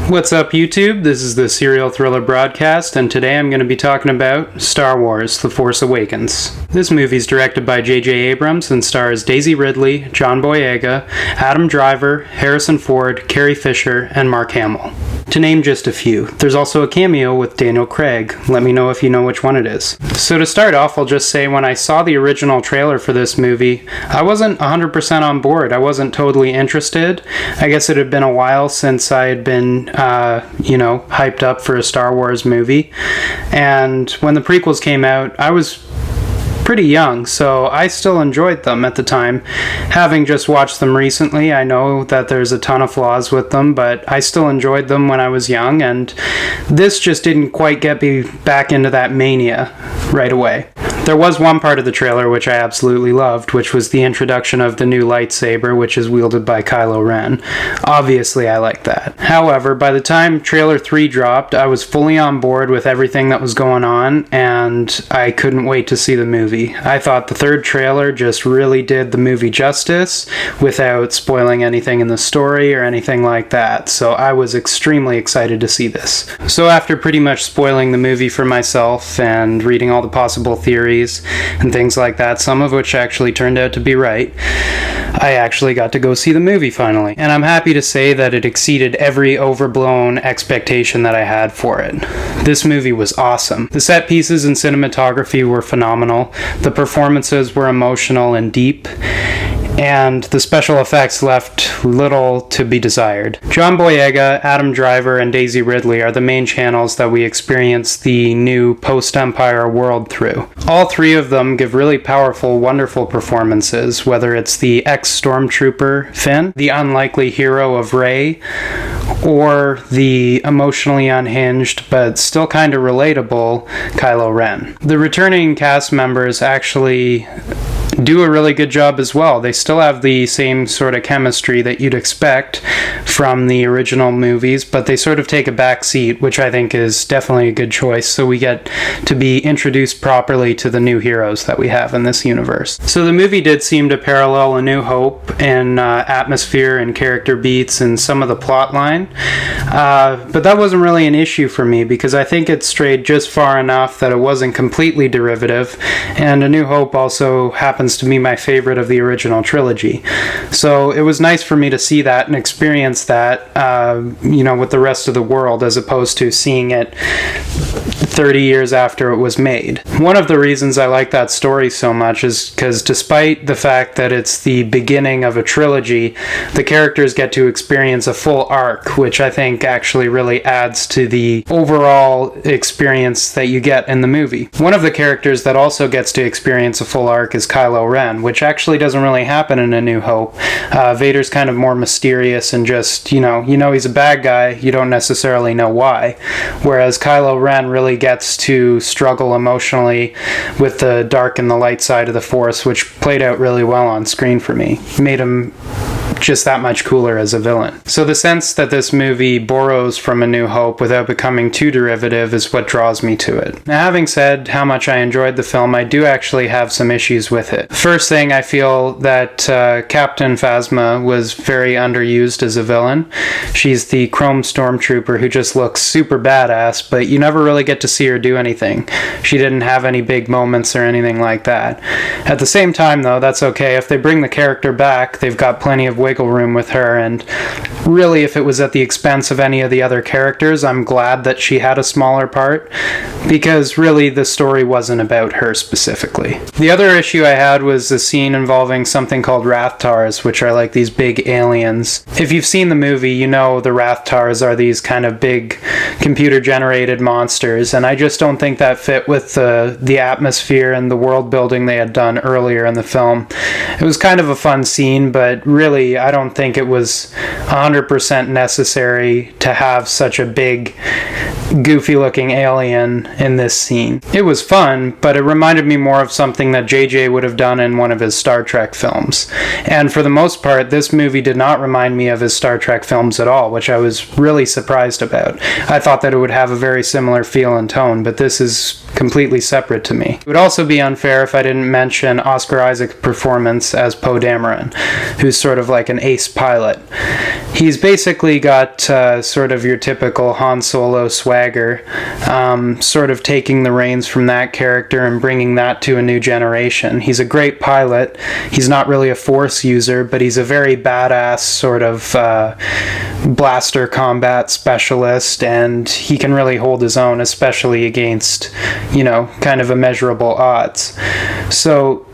What's up, YouTube? This is the Serial Thriller Broadcast, and today I'm going to be talking about Star Wars: The Force Awakens. This movie is directed by J.J. Abrams and stars Daisy Ridley, John Boyega, Adam Driver, Harrison Ford, Carrie Fisher, and Mark Hamill. To name just a few. There's also a cameo with Daniel Craig. Let me know if you know which one it is. So to start off, I'll just say when I saw the original trailer for this movie, I wasn't 100% on board. I wasn't totally interested. I guess it had been a while since I had been, hyped up for a Star Wars movie. And when the prequels came out, I was pretty young, so I still enjoyed them at the time. Having just watched them recently, I know that there's a ton of flaws with them, but I still enjoyed them when I was young, and this just didn't quite get me back into that mania right away. There was one part of the trailer which I absolutely loved, which was the introduction of the new lightsaber, which is wielded by Kylo Ren. Obviously, I liked that. However, by the time trailer 3 dropped, I was fully on board with everything that was going on, and I couldn't wait to see the movie. I thought the third trailer just really did the movie justice without spoiling anything in the story or anything like that, so I was extremely excited to see this. So after pretty much spoiling the movie for myself and reading all the possible theories and things like that, some of which actually turned out to be right, I actually got to go see the movie finally. And I'm happy to say that it exceeded every overblown expectation that I had for it. This movie was awesome. The set pieces and cinematography were phenomenal. The performances were emotional and deep, and the special effects left little to be desired. John Boyega, Adam Driver, and Daisy Ridley are the main channels that we experience the new post-Empire world through. All three of them give really powerful, wonderful performances, whether it's the ex-stormtrooper Finn, the unlikely hero of Rey, or the emotionally unhinged but still kind of relatable Kylo Ren. The returning cast members actually do a really good job as well. They still have the same sort of chemistry that you'd expect from the original movies, but they sort of take a back seat, which I think is definitely a good choice, so we get to be introduced properly to the new heroes that we have in this universe. So the movie did seem to parallel A New Hope in atmosphere and character beats and some of the plot line, but that wasn't really an issue for me because I think it strayed just far enough that it wasn't completely derivative, and A New Hope also happens to be my favorite of the original trilogy. So it was nice for me to see that and experience that, with the rest of the world, as opposed to seeing it 30 years after it was made. One of the reasons I like that story so much is because despite the fact that it's the beginning of a trilogy, the characters get to experience a full arc, which I think actually really adds to the overall experience that you get in the movie. One of the characters that also gets to experience a full arc is Kylo Ren, which actually doesn't really happen in A New Hope. Vader's kind of more mysterious and just, he's a bad guy, you don't necessarily know why. Whereas Kylo Ren really gets to struggle emotionally with the dark and the light side of the Force, which played out really well on screen for me. Made him just that much cooler as a villain. So the sense that this movie borrows from A New Hope without becoming too derivative is what draws me to it. Now, having said how much I enjoyed the film, I do actually have some issues with it. First thing, I feel that Captain Phasma was very underused as a villain. She's the chrome stormtrooper who just looks super badass, but you never really get to see her do anything. She didn't have any big moments or anything like that. At the same time, though, that's okay. If they bring the character back, they've got plenty of wiggle room with her, and really, if it was at the expense of any of the other characters, I'm glad that she had a smaller part, because really the story wasn't about her specifically. The other issue I had was the scene involving something called Rathtars, which are like these big aliens. If you've seen the movie, you know the Rathtars are these kind of big computer-generated monsters, and I just don't think that fit with the atmosphere and the world building they had done earlier in the film. It was kind of a fun scene, but really I don't think it was 100% necessary to have such a big, goofy-looking alien in this scene. It was fun, but it reminded me more of something that JJ would have done in one of his Star Trek films. And for the most part, this movie did not remind me of his Star Trek films at all, which I was really surprised about. I thought that it would have a very similar feel and tone, but this is completely separate to me. It would also be unfair if I didn't mention Oscar Isaac's performance as Poe Dameron, who's sort of like an ace pilot. He's basically got sort of your typical Han Solo swagger, sort of taking the reins from that character and bringing that to a new generation. He's a great pilot. He's not really a Force user, but he's a very badass sort of blaster combat specialist, and he can really hold his own, especially against, kind of immeasurable odds. So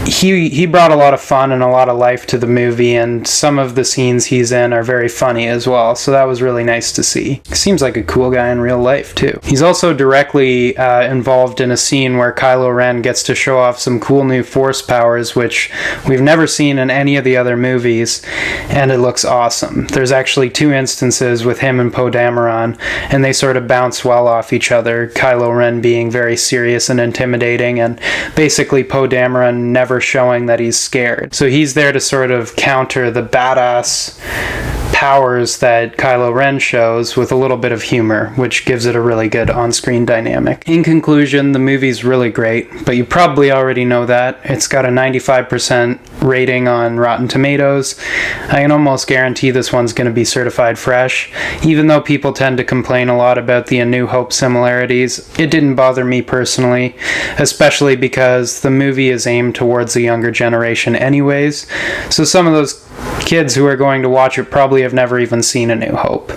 he brought a lot of fun and a lot of life to the movie, and some of the scenes he's in are very funny as well, so that was really nice to see. Seems like a cool guy in real life, too. He's also directly involved in a scene where Kylo Ren gets to show off some cool new Force powers, which we've never seen in any of the other movies, and it looks awesome. There's actually 2 instances with him and Poe Dameron, and they sort of bounce well off each other, Kylo Ren being very serious and intimidating, and basically Poe Dameron never showing that he's scared. So he's there to sort of counter the badass powers that Kylo Ren shows with a little bit of humor, which gives it a really good on-screen dynamic. In conclusion, the movie's really great, but you probably already know that. It's got a 95% rating on Rotten Tomatoes. I can almost guarantee this one's going to be certified fresh. Even though people tend to complain a lot about the A New Hope similarities, it didn't bother me personally, especially because the movie is aimed towards a younger generation anyways, so some of those kids who are going to watch it probably have never even seen A New Hope.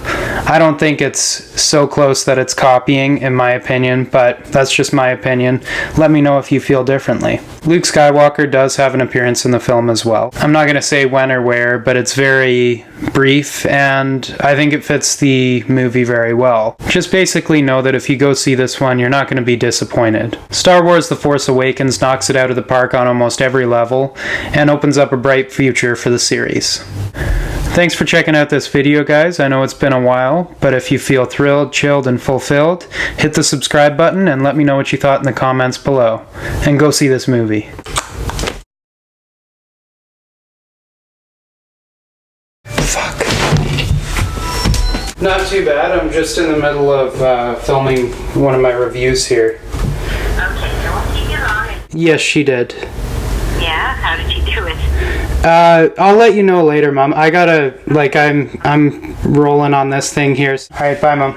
I don't think it's so close that it's copying, in my opinion, but that's just my opinion. Let me know if you feel differently. Luke Skywalker does have an appearance in the film as well. I'm not going to say when or where, but it's very brief, and I think it fits the movie very well. Just basically know that if you go see this one, you're not going to be disappointed. Star Wars The Force Awakens knocks it out of the park on almost every level, and opens up a bright future for the series. Thanks for checking out this video, guys. I know it's been a while, but if you feel thrilled, chilled, and fulfilled, hit the subscribe button and let me know what you thought in the comments below. And go see this movie. Fuck. Not too bad. I'm just in the middle of filming one of my reviews here. Okay, so what did you get on it? Yes, she did. Yeah? How did you do it? I'll let you know later, Mom. I gotta, I'm rolling on this thing here. Alright, bye, Mom.